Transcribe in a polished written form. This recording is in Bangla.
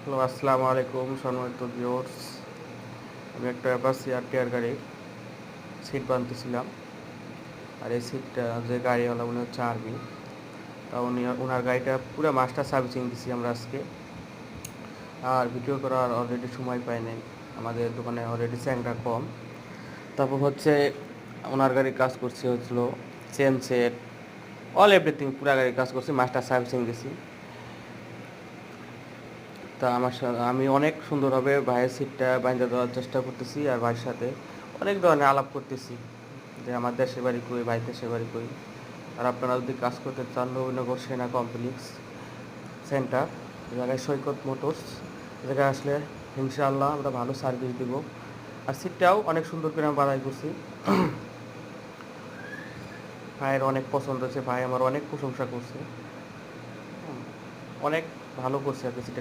হ্যালো, আসসালামু আলাইকুম সম্মানিত ভিউয়ার্স। আমি একটা অ্যাপাচি আরটিআর গাড়ির সিট বানতেছিলাম। আর এই সিটটা যে গাড়িওয়ালা উনি হচ্ছে আর্মি। তা ওনার গাড়িটা পুরো মাস্টার সার্ভিসিং দিছি আমরা আজকে। আর ভিডিও করার অলরেডি সময় পাই নাই, আমাদের দোকানে অলরেডি চ্যাংরা কম। তারপর হচ্ছে ওনার গাড়ির কাজ করছি হচ্ছিল চেন সেট, অল এভরিথিং পুরো গাড়ির কাজ করছি, মাস্টার সার্ভিসিং দিছি। তা আমি অনেক সুন্দরভাবে ভাইয়ের সিটটা বাইন্ধা দেওয়ার চেষ্টা করতেছি, আর ভাইয়ের সাথে অনেক ধরনের আলাপ করতেছি যে আমার দেশের বাড়ি কই, ভাই দেশের বাড়ি কই। আর আপনারা যদি কাজ করতে চান, নবীনগর সেনা কমপ্লেক্স সেন্টার, এ জায়গায় সৈকত মোটরস, এ জায়গায় আসলে ইনশাআল্লাহ আমরা ভালো সার্ভিস দিব। আর সিটটাও অনেক সুন্দর করে আমি বাড়াই করছি। ভাইয়ের অনেক পছন্দ হয়েছে, ভাই আমার অনেক প্রশংসা করছে। হুম, অনেক ভালো করছে আর কি সিটটা।